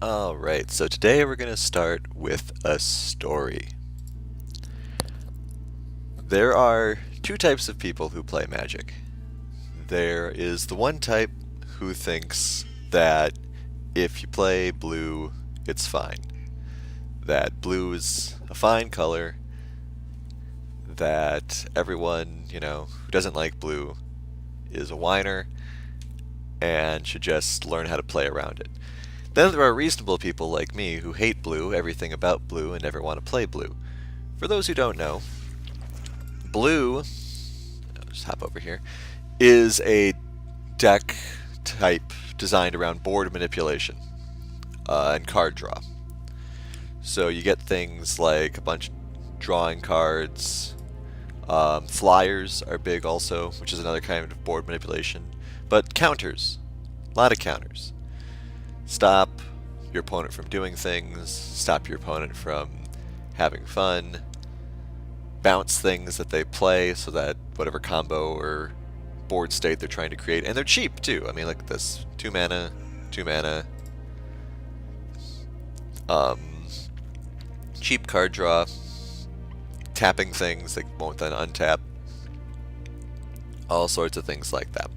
Alright, so today we're going to start with a story. There are two types of people who play Magic. There is the one type who thinks that if you play blue, it's fine. That blue is a fine color, that everyone, who doesn't like blue is a whiner and should just learn how to play around it. Then there are reasonable people like me who hate blue, everything about blue, and never want to play blue. For those who don't know, blue, I'll just hop over here, is a deck type designed around board manipulation and card draw. So you get things like a bunch of drawing cards. Flyers are big also, which is another kind of board manipulation. But counters, a lot of counters. Stop your opponent from doing things, stop your opponent from having fun, bounce things that they play so that whatever combo or board state they're trying to create, and they're cheap too. I mean, look at this: 2 mana, 2 mana, cheap card draw, tapping things that won't then untap, all sorts of things like that.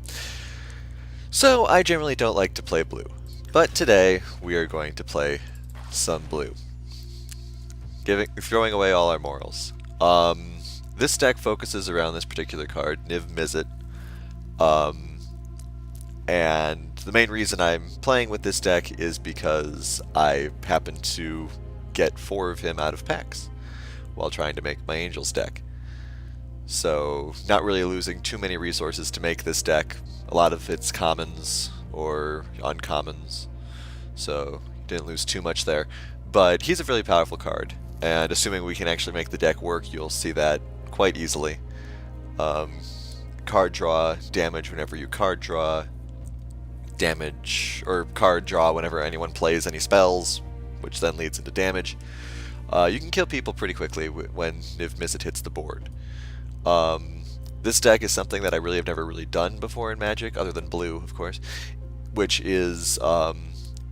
So I generally don't like to play blue, but today we are going to play some blue, throwing away all our morals. This deck focuses around this particular card, Niv-Mizzet, and the main reason I'm playing with this deck is because I happen to get 4 of him out of packs while trying to make my Angels deck. So not really losing too many resources to make this deck. A lot of it's commons or uncommons, so didn't lose too much there. But he's a really powerful card, and assuming we can actually make the deck work, you'll see that quite easily. Card draw, damage whenever you card draw, damage, or card draw whenever anyone plays any spells, which then leads into damage. You can kill people pretty quickly when Niv-Mizzet hits the board. This deck is something that I really have never really done before in Magic, other than blue, of course, which is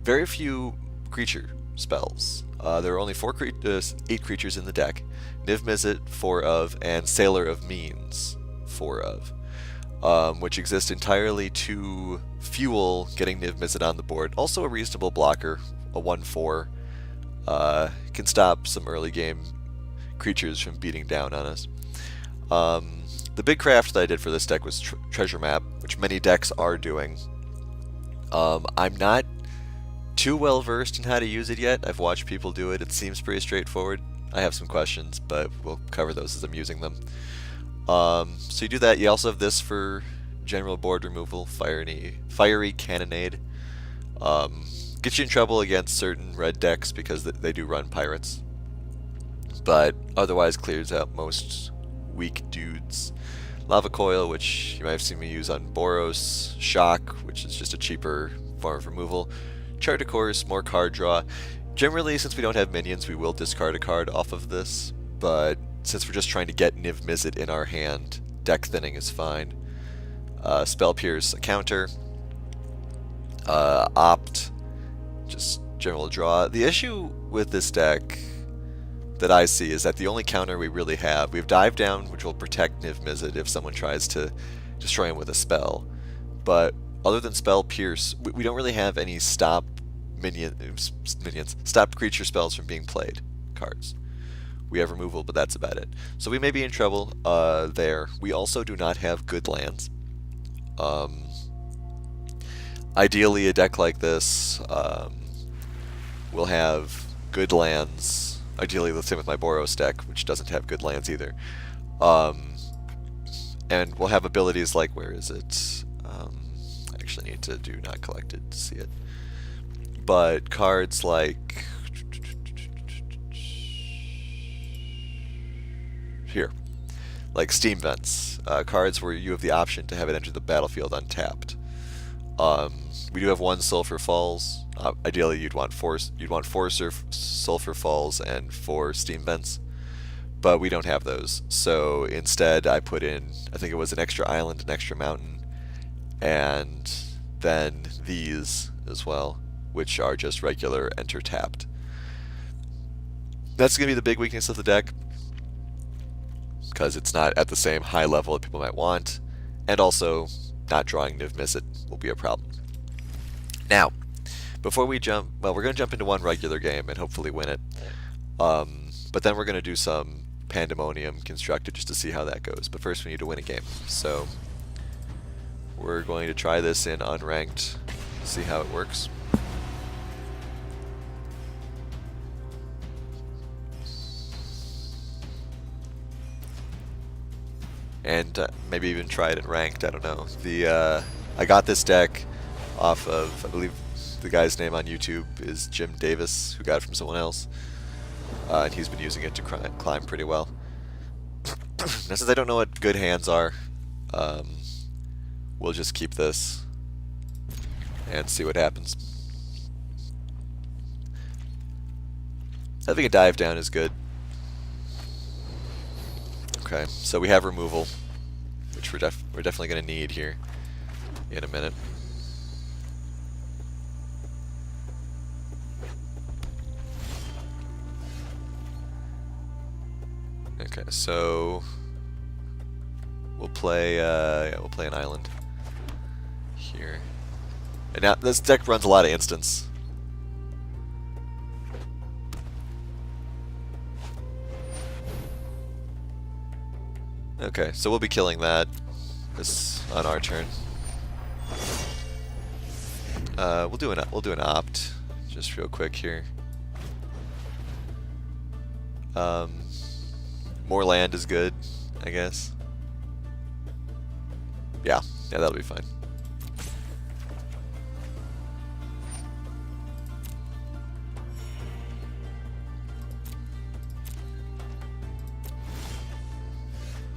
very few creature spells. There are only 8 creatures in the deck: Niv-Mizzet, 4 of, and Sailor of Means, 4 of, which exist entirely to fuel getting Niv-Mizzet on the board. Also a reasonable blocker, a 1/4. Can stop some early game creatures from beating down on us. The big craft that I did for this deck was Treasure Map, which many decks are doing. I'm not too well versed in how to use it yet. I've watched people do it. It seems pretty straightforward. I have some questions, but we'll cover those as I'm using them. So you do that. You also have this for general board removal, Fiery Cannonade. Gets you in trouble against certain red decks because they do run pirates, but otherwise clears out most weak dudes. Lava Coil, which you might have seen me use on Boros. Shock, which is just a cheaper form of removal. Chart a Course, more card draw. Generally, since we don't have minions, we will discard a card off of this, but since we're just trying to get Niv-Mizzet in our hand, deck thinning is fine. Spell Pierce, a counter. Opt, just general draw. The issue with this deck that I see is that the only counter we really have, we have Dive Down, which will protect Niv-Mizzet if someone tries to destroy him with a spell. But other than Spell Pierce, we don't really have any stop stop creature spells from being played cards. We have removal, but that's about it. So we may be in trouble there. We also do not have good lands. Ideally, a deck like this will have good lands. Ideally, the same with my Boros deck, which doesn't have good lands either. And we'll have abilities like, where is it? I actually need to do not collected to see it. But cards like here, like Steam Vents, cards where you have the option to have it enter the battlefield untapped. We do have 1 Sulfur Falls. Ideally, you'd want 4 Sulfur Falls and 4 Steam Vents, but we don't have those. So instead, I put in, I think it was an extra island, an extra mountain, and then these as well, which are just regular enter tapped. That's going to be the big weakness of the deck, because it's not at the same high level that people might want, and also not drawing Niv-Mizzet will be a problem. Now, before we jump, well, we're going to jump into one regular game and hopefully win it, but then we're going to do some Pandemonium constructed just to see how that goes. But first we need to win a game, so we're going to try this in unranked, see how it works. And maybe even try it in ranked, I don't know. I got this deck off of, I believe the guy's name on YouTube is Jim Davis, who got it from someone else. And he's been using it to climb pretty well. Now since I don't know what good hands are, we'll just keep this and see what happens. Having a dive down is good. Okay, so we have removal, which we're definitely going to need here in a minute. Okay, so we'll play we'll play an island here. And now this deck runs a lot of instants. Okay, so we'll be killing that this on our turn. We'll do an opt just real quick here. More land is good, I guess. Yeah, that'll be fine.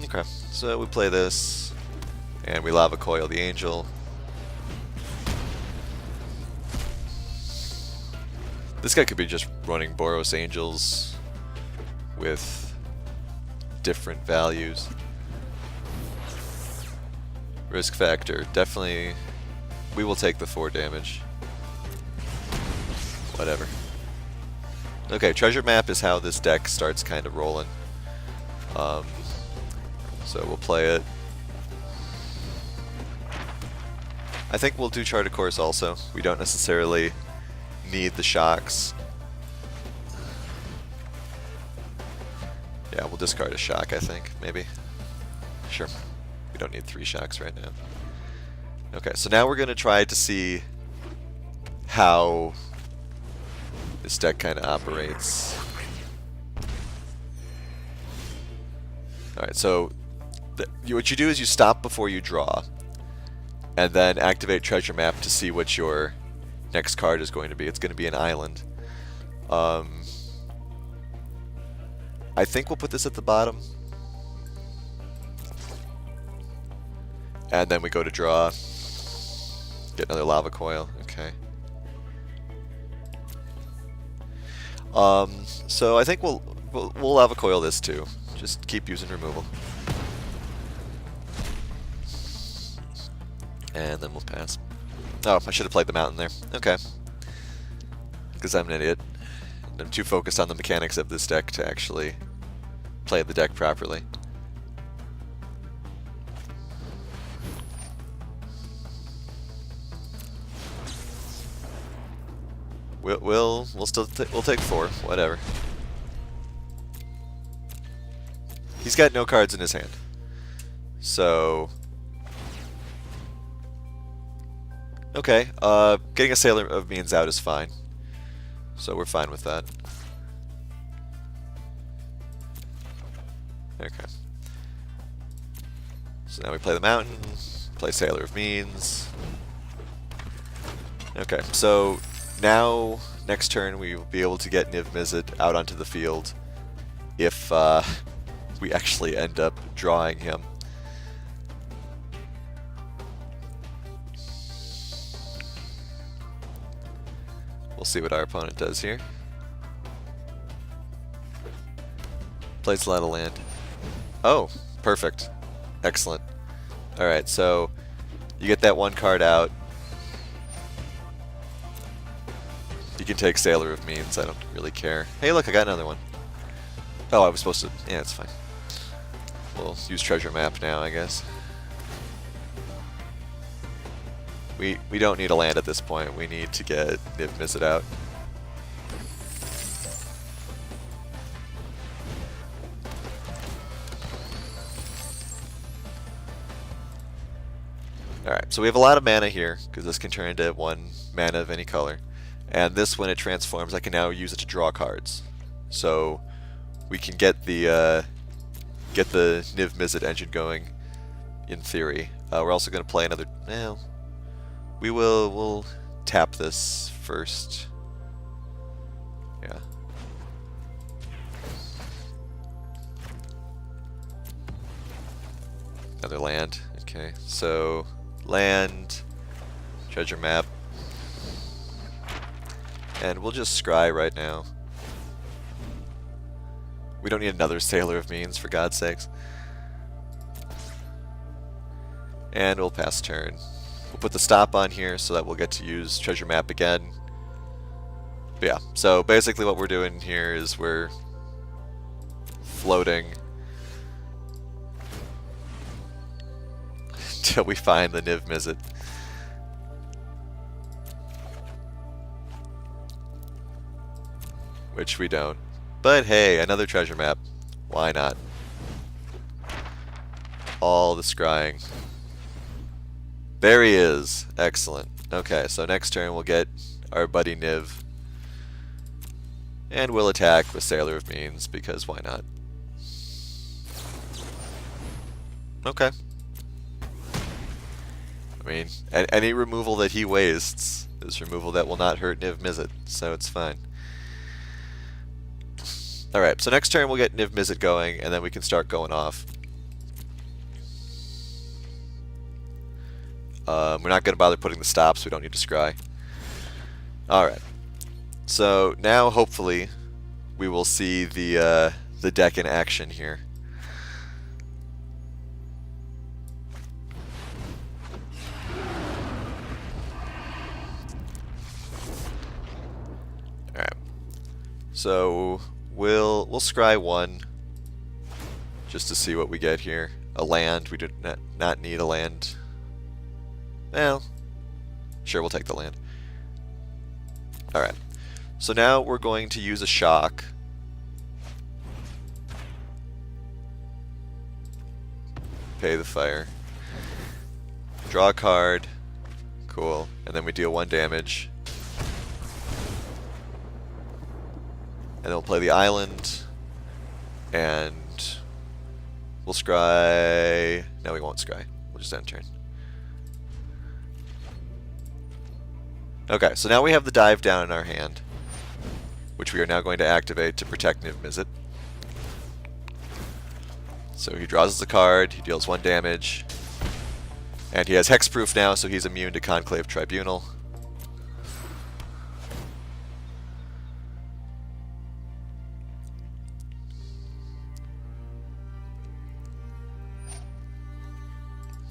Okay, so we play this, and we lava coil the angel. This guy could be just running Boros Angels with different values. Risk factor, definitely, we will take the 4 damage. Whatever. Okay, treasure map is how this deck starts kind of rolling. So we'll play it. I think we'll do Chart a Course also. We don't necessarily need the shocks. Yeah, we'll discard a shock, I think, maybe. Sure. We don't need 3 shocks right now. Okay, so now we're going to try to see how this deck kind of operates. Alright, so what you do is you stop before you draw, and then activate Treasure Map to see what your next card is going to be. It's going to be an island. I think we'll put this at the bottom. And then we go to draw. Get another lava coil. Okay. So I think we'll lava coil this too. Just keep using removal. And then we'll pass. Oh, I should have played the mountain there. Okay. Because I'm an idiot. I'm too focused on the mechanics of this deck to actually play the deck properly. We'll take 4, whatever. He's got no cards in his hand, so okay. Getting a Sailor of Means out is fine, so we're fine with that. Okay. So now we play the mountain, play Sailor of Means. Okay, so now next turn we will be able to get Niv-Mizzet out onto the field if we actually end up drawing him. We'll see what our opponent does here. Plays a lot of land. Oh, perfect. Excellent. Alright, so you get that 1 card out. can take Sailor of Means, I don't really care. Hey look, I got another one. Oh, I was supposed to... Yeah, it's fine. We'll use Treasure Map now, I guess. We don't need a land at this point, we need to get Niv-Mizzet out. Alright, so we have a lot of mana here, because this can turn into 1 mana of any color. And this, when it transforms, I can now use it to draw cards. So we can get the Niv-Mizzet engine going, in theory. We're also going to play another... Well, we'll tap this first. Yeah. Another land. Okay, so... Land, treasure map, and we'll just scry right now. We don't need another Sailor of Means, for God's sakes. And we'll pass turn. We'll put the stop on here so that we'll get to use treasure map again. But yeah, so basically what we're doing here is we're floating until we find the Niv-Mizzet. Which we don't. But hey, another treasure map. Why not? All the scrying. There he is. Excellent. Okay, so next turn we'll get our buddy Niv. And we'll attack with Sailor of Means, because why not? Okay. I mean, any removal that he wastes is removal that will not hurt Niv-Mizzet, so it's fine. Alright, so next turn we'll get Niv-Mizzet going, and then we can start going off. We're not going to bother putting the stops, we don't need to scry. Alright, so now hopefully we will see the deck in action here. So we'll scry 1 just to see what we get here. A land. We do not need a land. Well, sure, we'll take the land. Alright. So now we're going to use a shock. Pay the fire. Draw a card. Cool. And then we deal 1 damage. And then we'll play the island, and we'll scry... No, we won't scry. We'll just end turn. Okay, so now we have the dive down in our hand, which we are now going to activate to protect Niv-Mizzet. So he draws us a card, he deals 1 damage, and he has hexproof now, so he's immune to Conclave Tribunal.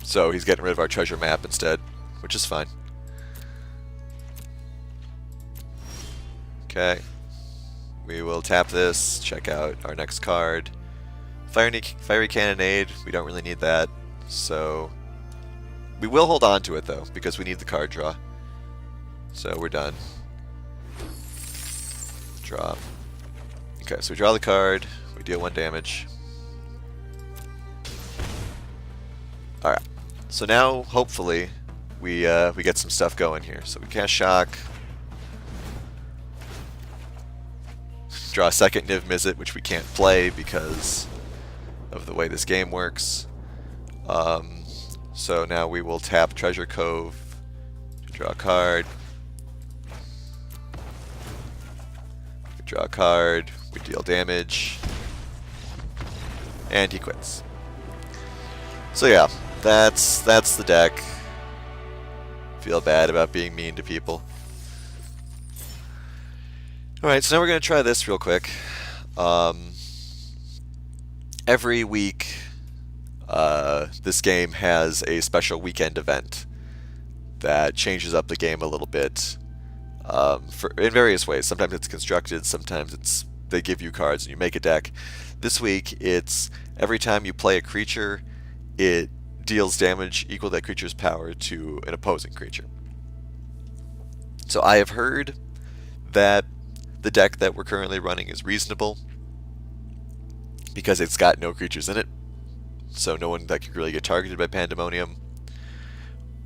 So he's getting rid of our treasure map instead, which is fine. Okay. We will tap this, check out our next card. Fiery Cannonade, we don't really need that. So we will hold on to it though, because we need the card draw. So we're done. Draw. Okay, so we draw the card, we deal 1 damage. Alright. So now, hopefully, we get some stuff going here. So we cast Shock. Draw a second Niv-Mizzet, which we can't play because of the way this game works. So now we will tap Treasure Cove to draw a card. We draw a card, we deal damage, and he quits. So yeah. That's the deck. Feel bad about being mean to people. Alright, so now we're going to try this real quick. Every week, this game has a special weekend event that changes up the game a little bit. in various ways. Sometimes it's constructed, sometimes they give you cards and you make a deck. This week, it's every time you play a creature, it deals damage equal to that creature's power to an opposing creature. So I have heard that the deck that we're currently running is reasonable because it's got no creatures in it, so no one that can really get targeted by Pandemonium,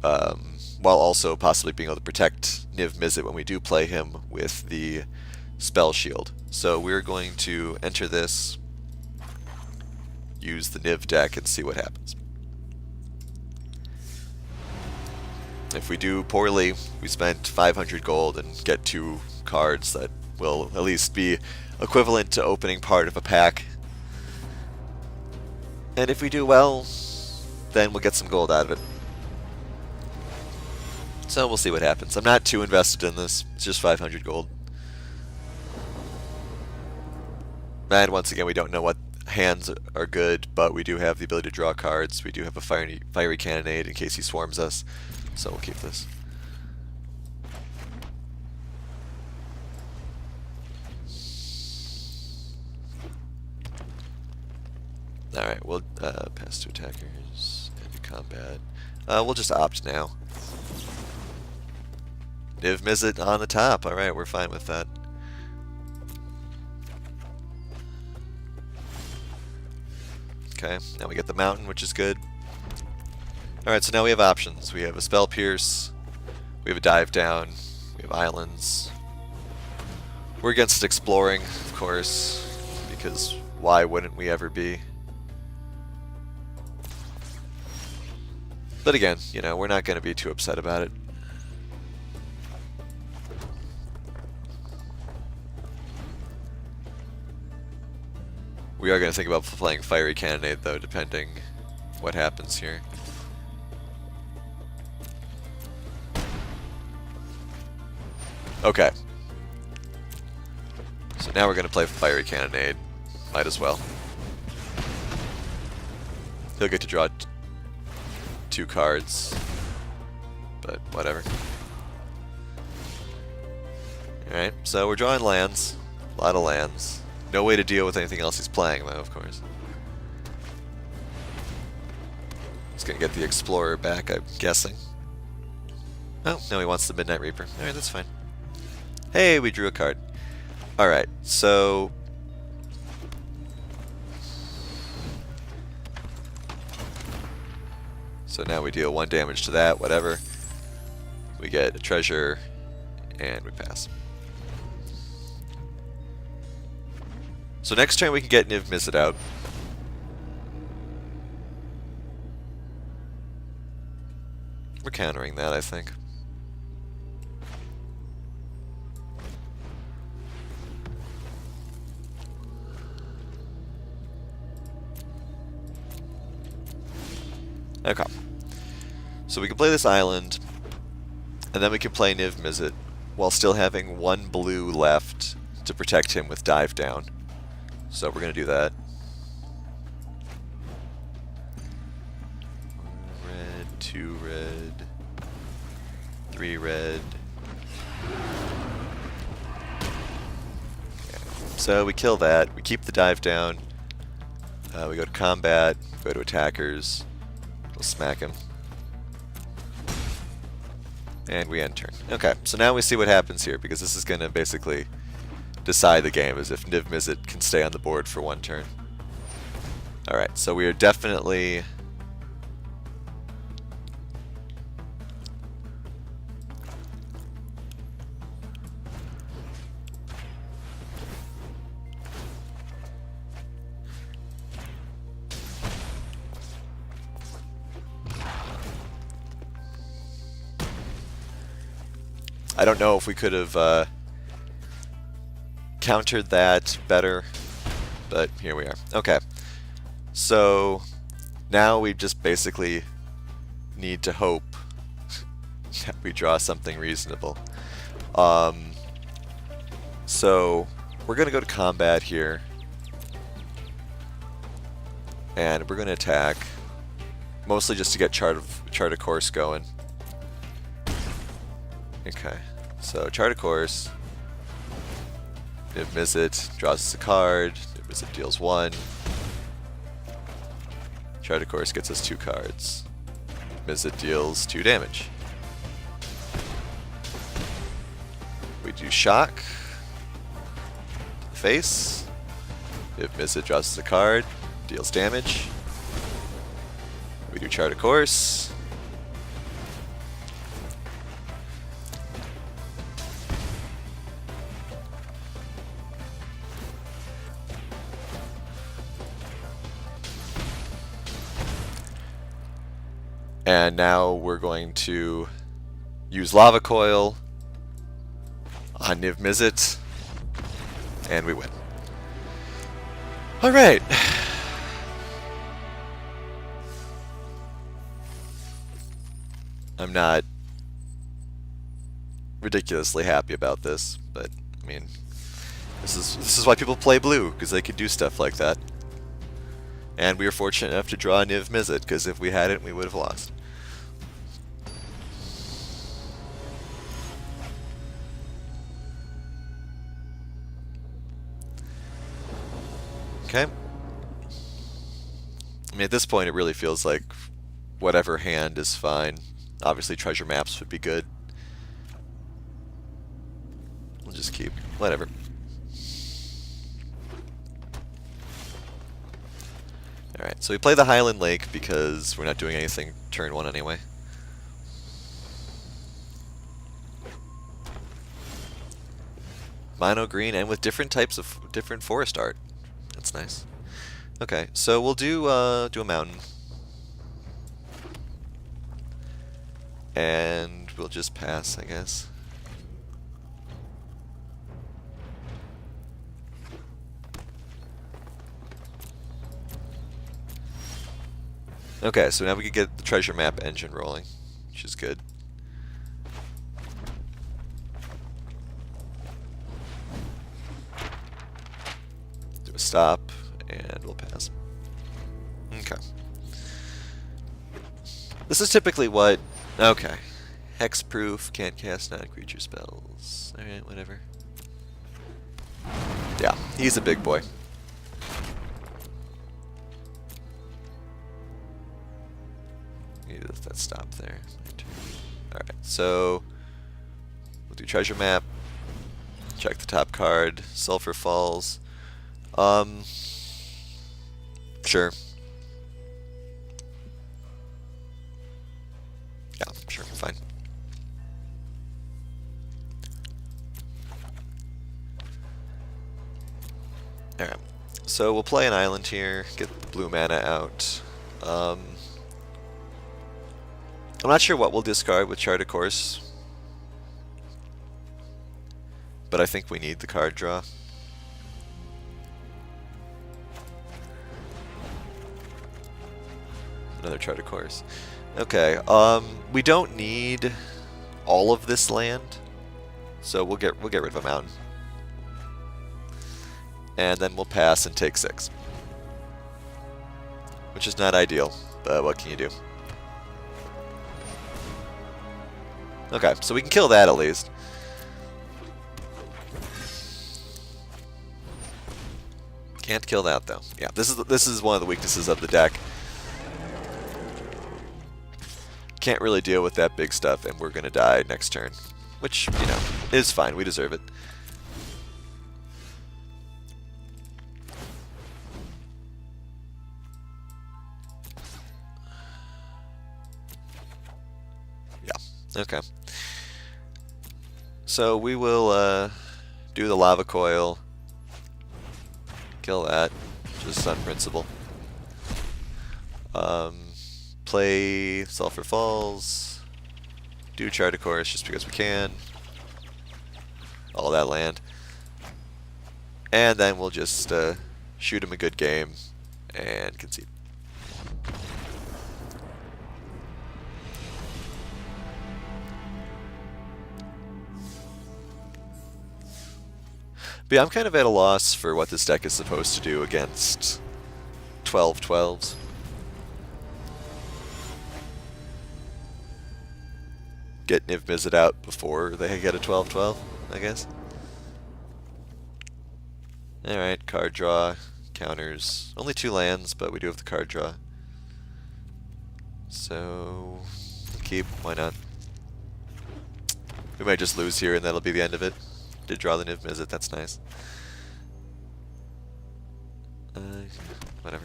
while also possibly being able to protect Niv-Mizzet when we do play him with the spell shield. So we're going to enter this, use the Niv deck, and see what happens. If we do poorly, we spent 500 gold and get 2 cards that will at least be equivalent to opening part of a pack. And if we do well, then we'll get some gold out of it. So we'll see what happens. I'm not too invested in this. It's just 500 gold. And once again, we don't know what hands are good, but we do have the ability to draw cards. We do have a fiery cannonade in case he swarms us. So we'll keep this. Alright, we'll pass to attackers, into combat. We'll just opt now. Niv-Mizzet on the top. Alright, we're fine with that. Okay, now we get the mountain, which is good. Alright, so now we have options. We have a Spell Pierce, we have a Dive Down, we have islands. We're against exploring, of course, because why wouldn't we ever be? But again, you know, we're not going to be too upset about it. We are going to think about playing Fiery Cannonade, though, depending what happens here. Okay. So now we're going to play Fiery Cannonade. Might as well. He'll get to draw 2 cards, but whatever. Alright, so we're drawing lands. A lot of lands. No way to deal with anything else he's playing, though, of course. He's gonna get the Explorer back, I'm guessing. Oh, no, he wants the Midnight Reaper. Alright, that's fine. Hey, we drew a card. Alright, so... So now we deal 1 damage to that, whatever. We get a treasure, and we pass. So next turn we can get Niv-Mizzet out. We're countering that, I think. Okay. So we can play this island, and then we can play Niv-Mizzet, while still having 1 blue left to protect him with Dive Down. So we're going to do that. 1 red, 2 red, 3 red. Okay. So we kill that. We keep the Dive Down. We go to combat, go to attackers. We'll smack him. And we end turn. Okay, so now we see what happens here, because this is going to basically decide the game, as if Niv-Mizzet can stay on the board for 1 turn. Alright, so we are definitely... I don't know if we could have countered that better, but here we are. Okay, so now we just basically need to hope that we draw something reasonable. So we're going to go to combat here, and we're going to attack, mostly just to get chart of course going. Okay, So chart a course. Niv-Mizzet draws us a card. Niv-Mizzet deals 1. Chart a course gets us 2 cards. Niv-Mizzet deals 2 damage. We do shock. To the face. Niv-Mizzet draws us a card. Deals damage. We do chart a course. And now we're going to use Lava Coil on Niv-Mizzet, and we win. Alright. I'm not ridiculously happy about this, but I mean, this is why people play blue, because they can do stuff like that. And we were fortunate enough to draw Niv-Mizzet, because if we hadn't, we would have lost. Okay. I mean, at this point, it really feels like whatever hand is fine. Obviously, treasure maps would be good. We'll just keep whatever. Alright, so we play the Highland Lake because we're not doing anything turn 1 anyway. Mono green and with different types of different forest art. That's nice. Okay, so we'll do a mountain. And we'll just pass, I guess. Okay, so now we can get the treasure map engine rolling, which is good. Do a stop, and we'll pass. Okay. This is typically what... Okay. Hexproof, can't cast non-creature spells. Alright, whatever. Yeah, he's a big boy. Let that stop there. Alright, so we'll do treasure map. Check the top card. Sulfur Falls. Sure. Yeah, sure, fine. Alright, so we'll play an island here, get the blue mana out. I'm not sure what we'll discard with Chart a Course, but I think we need the card draw. Another Chart a Course. Okay, we don't need all of this land, so we'll get rid of a mountain, and then we'll pass and take 6, which is not ideal, but what can you do? Okay, so we can kill that at least. Can't kill that though. Yeah, this is one of the weaknesses of the deck. Can't really deal with that big stuff, and we're gonna die next turn, which, you know, is fine. We deserve it. Yeah. Okay. So we will do the Lava Coil, kill that, just on principle. Play Sulfur Falls, do Chart a Course just because we can, all that land, and then we'll just shoot him a good game and concede. But yeah, I'm kind of at a loss for what this deck is supposed to do against 12/12s. get Niv-Mizzet out before they get a 12-12, I guess. Alright, card draw, counters. Only 2 lands, but we do have the card draw. So, keep, why not? We might just lose here and that'll be the end of it. Did draw the Niv-Mizzet, that's nice. Whatever.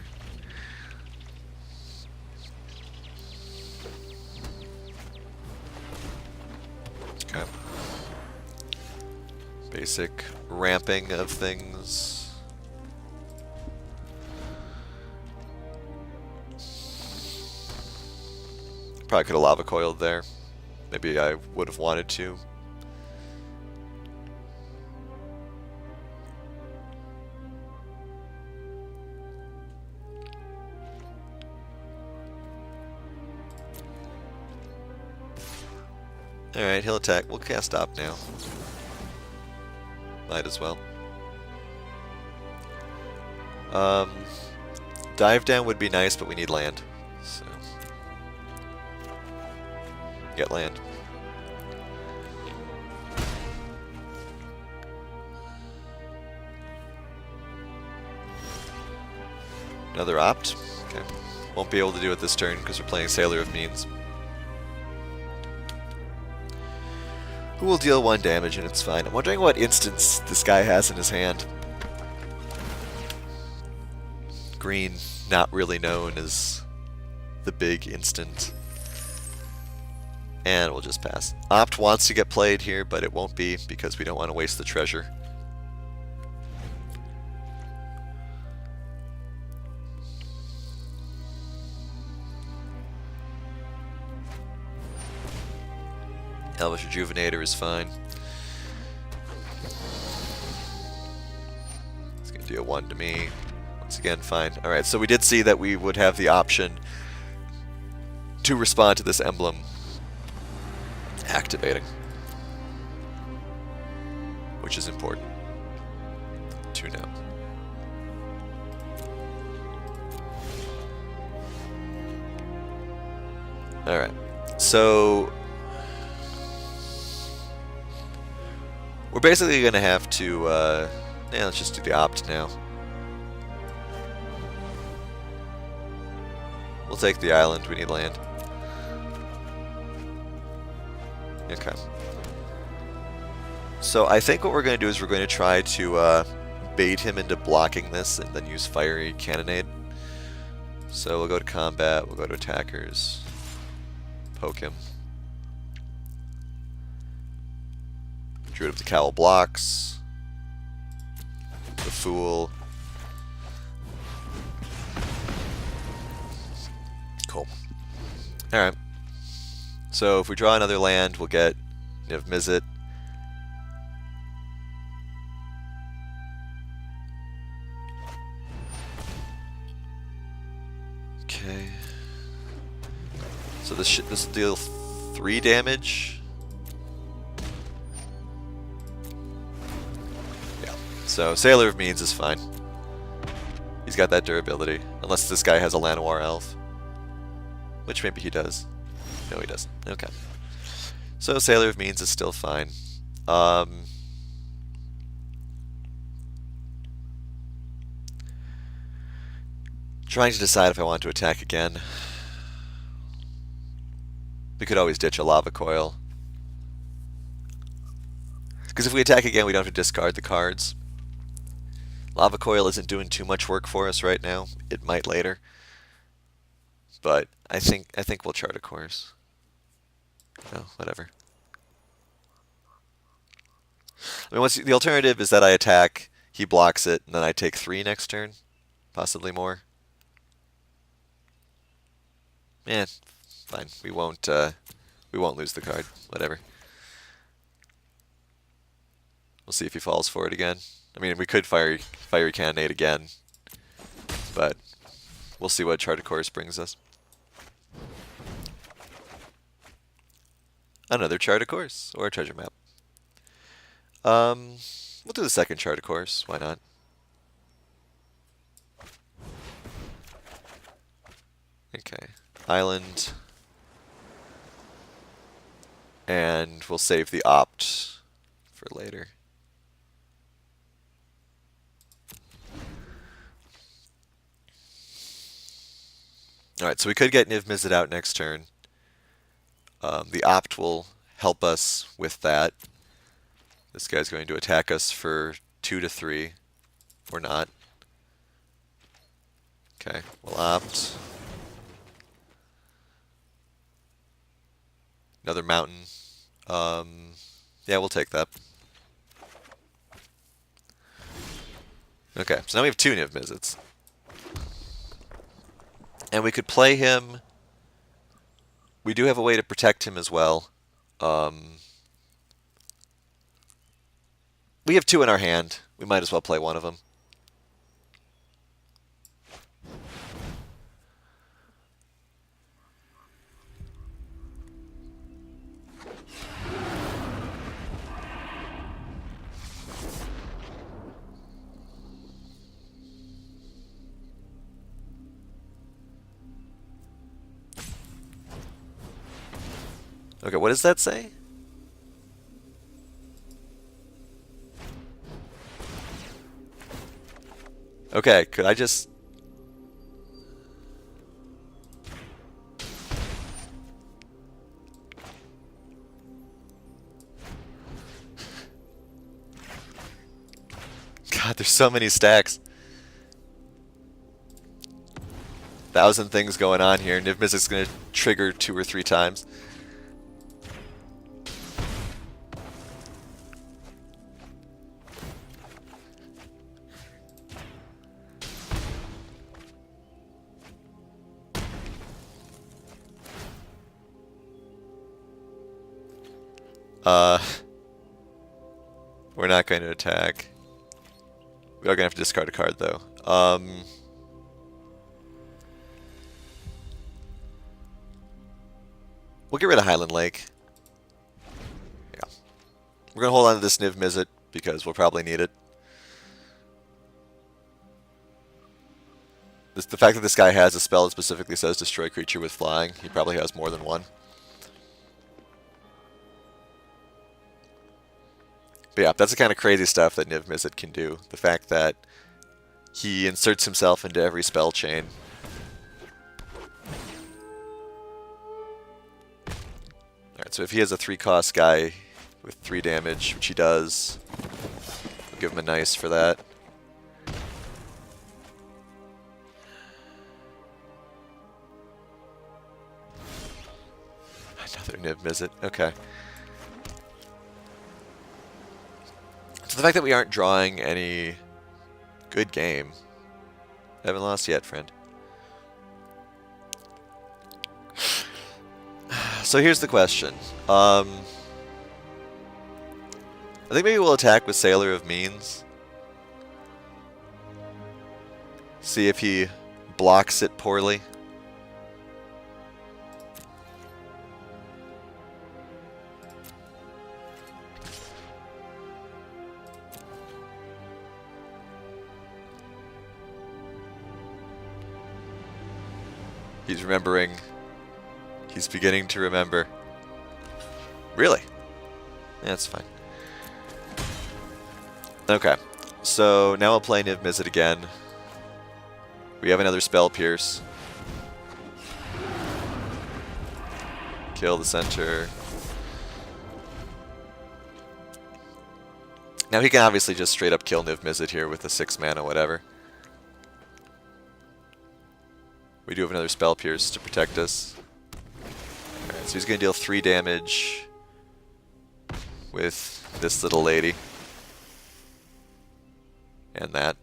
Okay. Basic ramping of things. Probably could have lava coiled there. Maybe I would have wanted to. Alright, he'll attack. We'll cast Op now. Might as well. Dive down would be nice, but we need land. So get land. Another Opt. Okay. Won't be able to do it this turn because we're playing Sailor of Means. Who will deal 1 damage and it's fine. I'm wondering what instance this guy has in his hand. Green, not really known as the big instant. And we'll just pass. Opt wants to get played here, but it won't be because we don't want to waste the treasure. Elvish Rejuvenator is fine. It's going to deal 1 to me. Once again, fine. Alright, so we did see that we would have the option to respond to this emblem activating, which is important to know. Alright, so we're basically going to have to, yeah, let's just do the Opt now. We'll take the island, we need land. Okay. So I think what we're going to do is we're going to try to bait him into blocking this and then use Fiery Cannonade. So we'll go to combat, we'll go to attackers, poke him. Druid of the Cowl blocks. The Fool. Cool. Alright. So if we draw another land, we'll get Niv-Mizzet. Okay. So this will deal 3 damage. Yeah. So Sailor of Means is fine. He's got that durability. Unless this guy has a Llanowar Elf. Which maybe he does. No, he doesn't. Okay. So Sailor of Means is still fine. Trying to decide if I want to attack again. We could always ditch a Lava Coil. Because if we attack again, we don't have to discard the cards. Lava Coil isn't doing too much work for us right now. It might later. But I think we'll chart a course. Oh, whatever. I mean, the alternative is that I attack, he blocks it, and then I take 3 next turn, possibly more. Eh, fine. We won't lose the card. Whatever. We'll see if he falls for it again. I mean, we could Fiery Cannonade again, but we'll see what Chart a Course brings us. Another Chart a Course, or a treasure map. We'll do the second Chart a Course. Why not? Okay. Island. And we'll save the opt for later. Alright, so we could get Niv-Mizzet out next turn. The opt will help us with that. This guy's going to attack us for 2 to 3. Or not. Okay, we'll opt. Another mountain. Yeah, we'll take that. Okay, so now we have 2 Niv-Mizzets. And we could play him. We do have a way to protect him as well. We have 2 in our hand. We might as well play one of them. Okay, what does that say? Okay, could I just... God, there's so many stacks. 1,000 things going on here. Niv-Mizzet's going to trigger 2 or 3 times. We're not going to attack. We are going to have to discard a card, though. We'll get rid of Highland Lake. Yeah. We're going to hold on to this Niv-Mizzet because we'll probably need it. The fact that this guy has a spell that specifically says destroy creature with flying, he probably has more than one. But yeah, that's the kind of crazy stuff that Niv-Mizzet can do. The fact that he inserts himself into every spell chain. Alright, so if he has a 3-cost guy with 3 damage, which he does, we'll give him a nice for that. Another Niv-Mizzet, okay. So the fact that we aren't drawing any good game. Haven't lost yet, friend. So here's the question. I think maybe we'll attack with Sailor of Means. See if he blocks it poorly. He's remembering. He's beginning to remember. Really? That's fine. Okay. So now I'll play Niv-Mizzet again. We have another Spell Pierce. Kill the center. Now he can obviously just straight up kill Niv-Mizzet here with the 6 mana whatever. We do have another Spell Pierce to protect us. Alright, so he's going to deal 3 damage with this little lady. And that.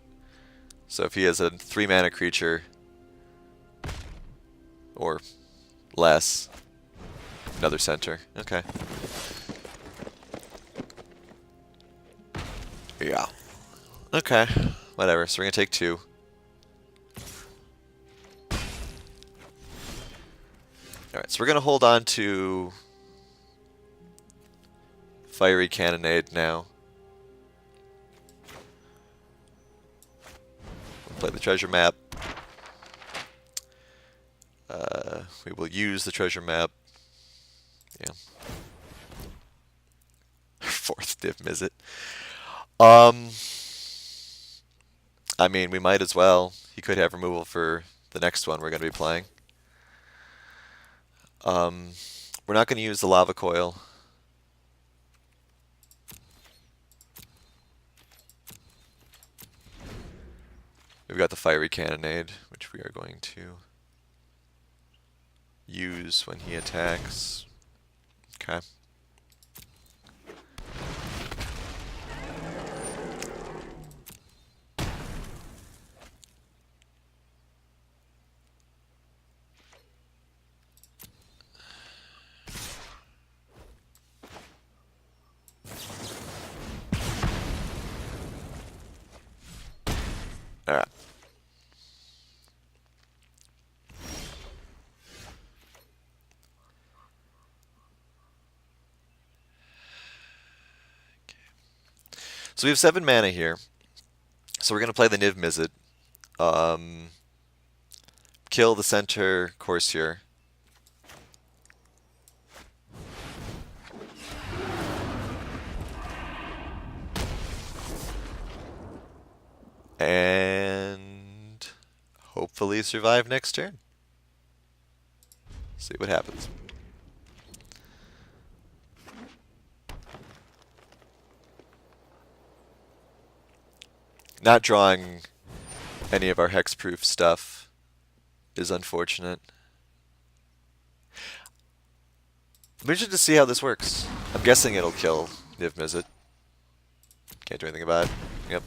So if he has a 3 mana creature, or less, another center. Okay. Yeah. Okay. Whatever, so we're going to take 2. Alright, so we're going to hold on to Fiery Cannonade now. We'll play the treasure map. We will use the treasure map. Yeah. Niv-Mizzet. Um, I mean, we might as well. He could have removal for the next one we're going to be playing. We're not going to use the lava coil. We've got the fiery cannonade, which we are going to use when he attacks. Okay. Alright. So we have 7 mana here. So we're going to play the Niv-Mizzet. Kill the center Courtier. And hopefully survive next turn. See what happens. Not drawing any of our hexproof stuff is unfortunate. I'm interested to see how this works. I'm guessing it'll kill Niv-Mizzet. Can't do anything about it. Yep.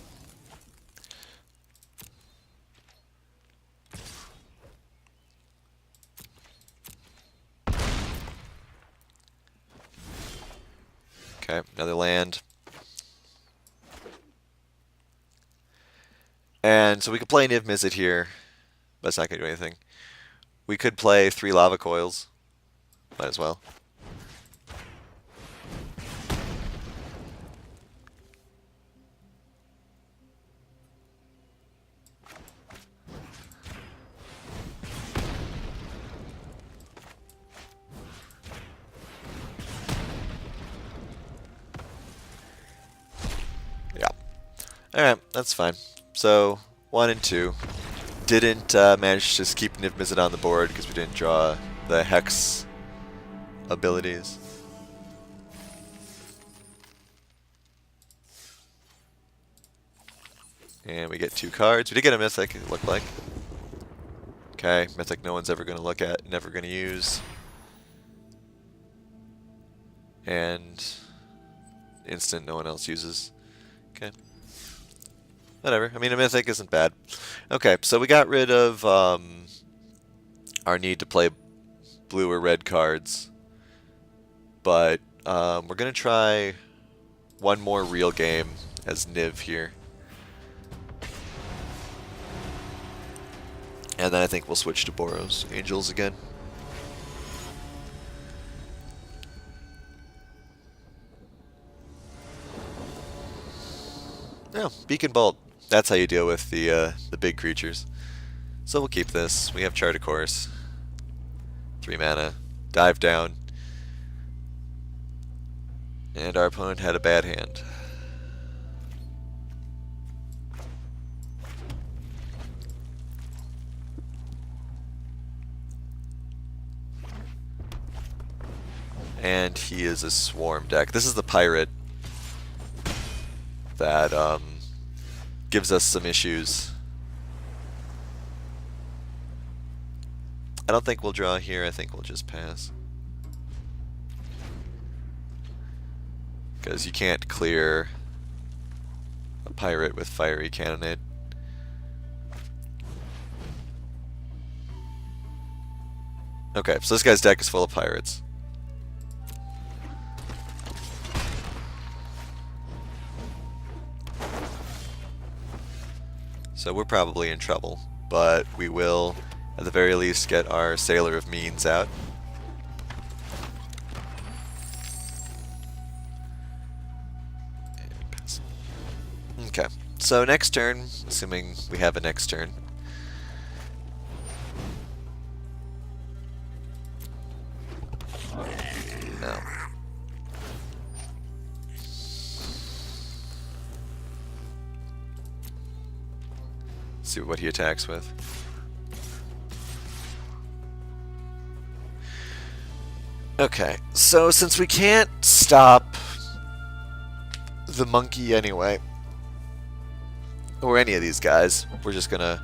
Okay, another land. And so we could play Niv-Mizzet here, but it's not going to do anything. We could play 3 lava coils. Might as well. Yeah. Alright, that's fine. So, 1 and 2. Didn't manage to just keep Niv-Mizzet on the board because we didn't draw the Hex abilities. And we get 2 cards. We did get a Mythic, it looked like. Okay, Mythic no one's ever going to look at, never going to use. And instant no one else uses. Okay. Whatever. I mean, a Mythic isn't bad. Okay, so we got rid of our need to play blue or red cards. But we're going to try one more real game as Niv here. And then I think we'll switch to Boros Angels again. Yeah, Beacon Bolt. That's how you deal with the big creatures. So we'll keep this. We have Chart a Course. 3 mana. Dive down. And our opponent had a bad hand. And he is a Swarm deck. This is the Pirate that gives us some issues. I don't think we'll draw here. I think we'll just pass. Because you can't clear a Pirate with Fiery Cannonade. Okay, so this guy's deck is full of Pirates. So we're probably in trouble, but we will, at the very least, get our Sailor of Means out. Okay, so next turn, assuming we have a next turn. No. See what he attacks with. Okay, so since we can't stop the monkey anyway, or any of these guys, we're just gonna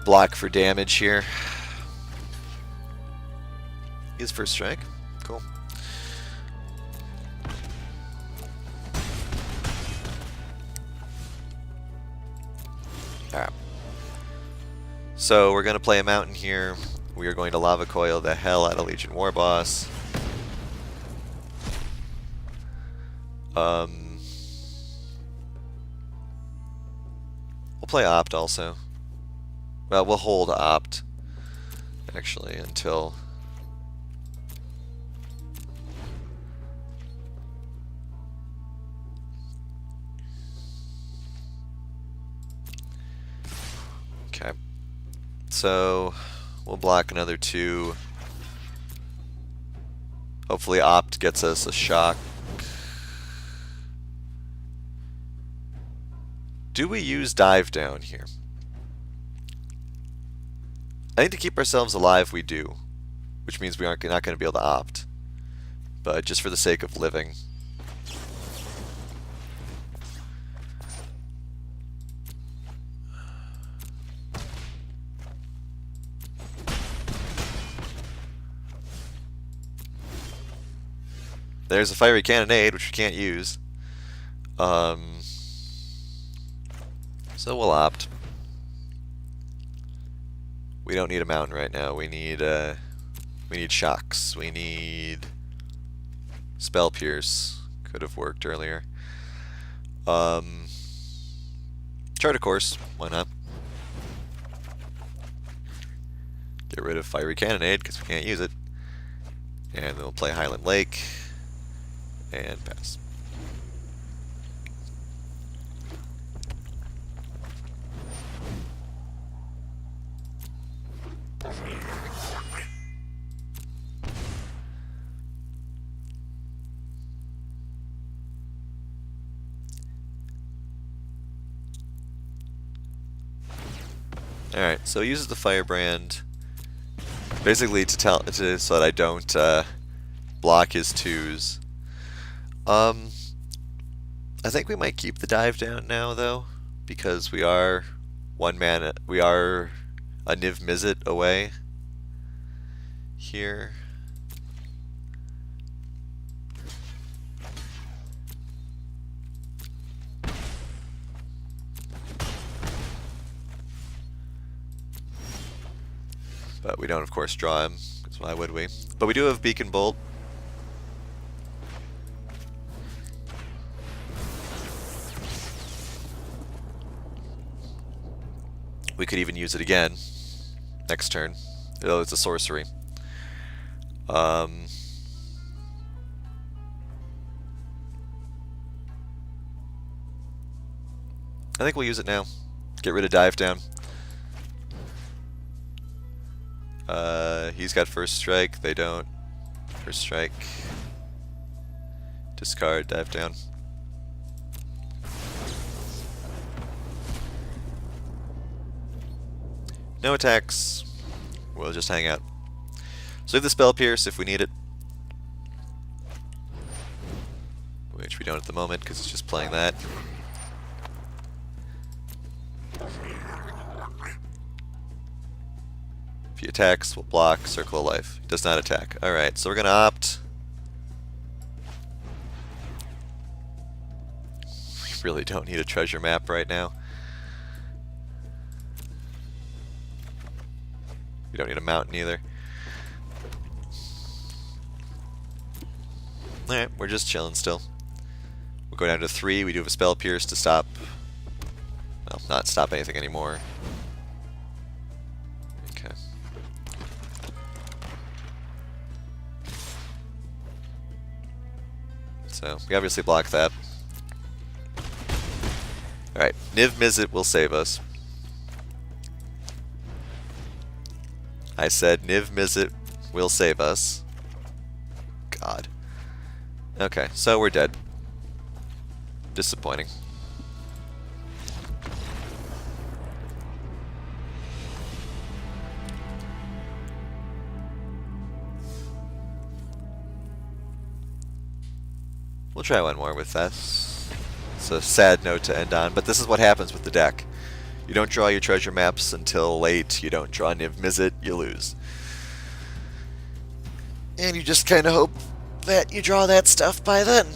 block for damage here. Use first strike. Cool. Alright. So we're gonna play a mountain here. We are going to lava coil the hell out of Legion War Boss. We'll play Opt also. Well, we'll hold Opt, actually, until... Okay. So, we'll block another 2. Hopefully Opt gets us a shock. Do we use Dive Down here? I think to keep ourselves alive we do, which means we aren't not going to be able to opt. But just for the sake of living. There's a Fiery Cannonade, which we can't use. So we'll opt. We don't need a mountain right now. We need shocks. We need Spell Pierce. Could have worked earlier. Chart of Course. Why not? Get rid of Fiery Cannonade because we can't use it. And then we'll play Highland Lake and pass. Alright, so he uses the Firebrand basically so that I don't block his 2s. I think we might keep the Dive Down now though, because we are a Niv-Mizzet away here. But we don't, of course, draw him, because why would we? But we do have Beacon Bolt. We could even use it again next turn. Oh, it's a sorcery. I think we'll use it now. Get rid of Dive Down. He's got first strike, they don't. First strike. Discard, Dive Down. No attacks. We'll just hang out. So we have the Spell Pierce if we need it. Which we don't at the moment because it's just playing that. If he attacks, we'll block, Circle of Life. He does not attack. Alright, so we're going to opt. We really don't need a treasure map right now. We don't need a mountain either. Alright, we're just chilling still. We'll go down to 3. We do have a Spell Pierce to stop. Well, not stop anything anymore. Okay. So, we obviously block that. Alright, Niv-Mizzet will save us. I said Niv-Mizzet will save us. God. Okay, so we're dead. Disappointing. We'll try one more with that. It's a sad note to end on, but this is what happens with the deck. You don't draw your treasure maps until late. You don't draw Niv-Mizzet, you lose. And you just kind of hope that you draw that stuff by then.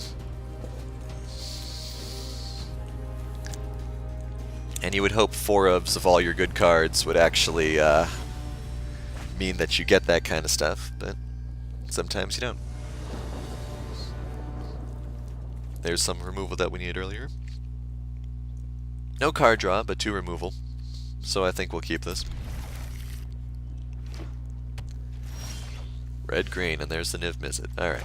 And you would hope 4-ofs of all your good cards would actually mean that you get that kind of stuff, but sometimes you don't. There's some removal that we needed earlier. No card draw, but 2 removal. So I think we'll keep this. Red, green, and there's the Niv-Mizzet. Alright.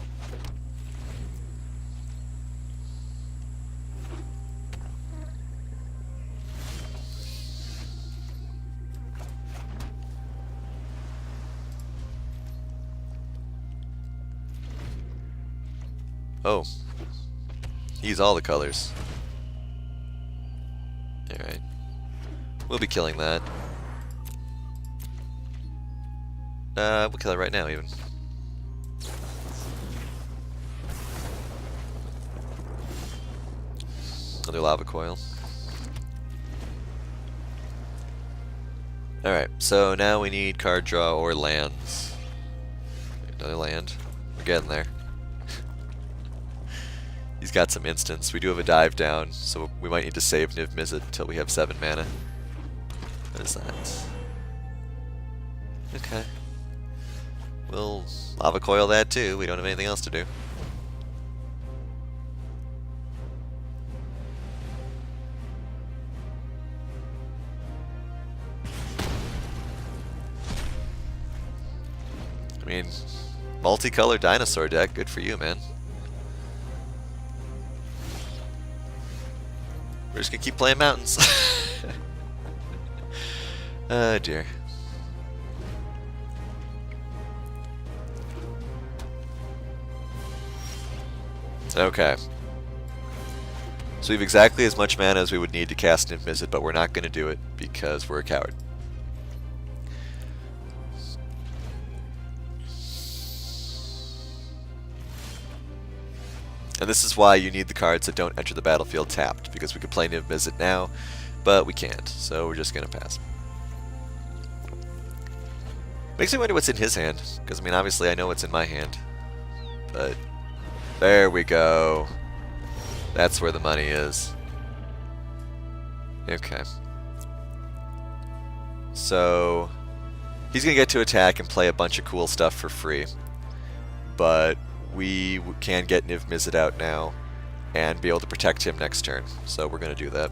Oh. He's all the colors. Alright. We'll be killing that. We'll kill it right now, even. Another lava coil. Alright, so now we need card draw or lands. Another land. We're getting there. He's got some instants. We do have a dive down, so we might need to save Niv-Mizzet until we have 7 mana. What is that? Okay. We'll lava coil that too. We don't have anything else to do. I mean, multicolor dinosaur deck. Good for you, man. We're just gonna keep playing mountains. Oh dear. Okay. So we have exactly as much mana as we would need to cast Niv-Mizzet, but we're not going to do it because we're a coward. And this is why you need the cards that don't enter the battlefield tapped, because we could play Niv-Mizzet now, but we can't, so we're just going to pass. Makes me wonder what's in his hand, because I mean obviously I know what's in my hand, but there we go. That's where the money is. Okay. So he's going to get to attack and play a bunch of cool stuff for free, but we can get Niv-Mizzet out now and be able to protect him next turn, so we're going to do that.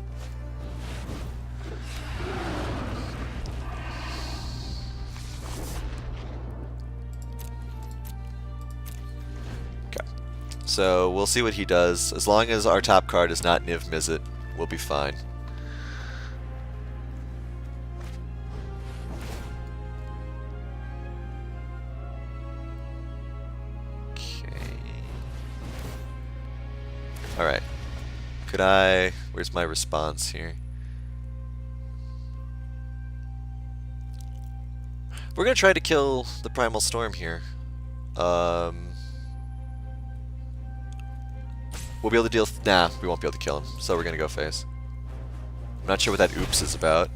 Okay. So we'll see what he does. As long as our top card is not Niv-Mizzet, we'll be fine. Alright. Could I... Where's my response here? We're going to try to kill the Primal Storm here. We'll be able to deal... Nah, we won't be able to kill him, so we're going to go face. I'm not sure what that oops is about.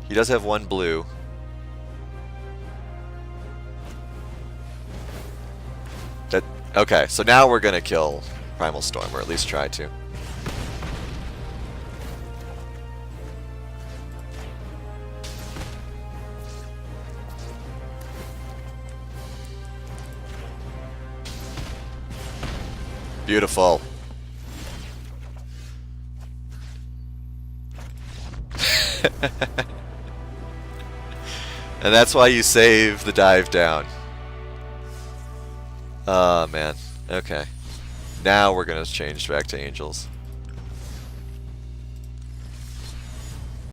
He does have 1 blue. Okay, so now we're gonna kill Primal Storm, or at least try to. Beautiful. And that's why you save the dive down. Oh man. Okay. Now we're gonna change back to angels.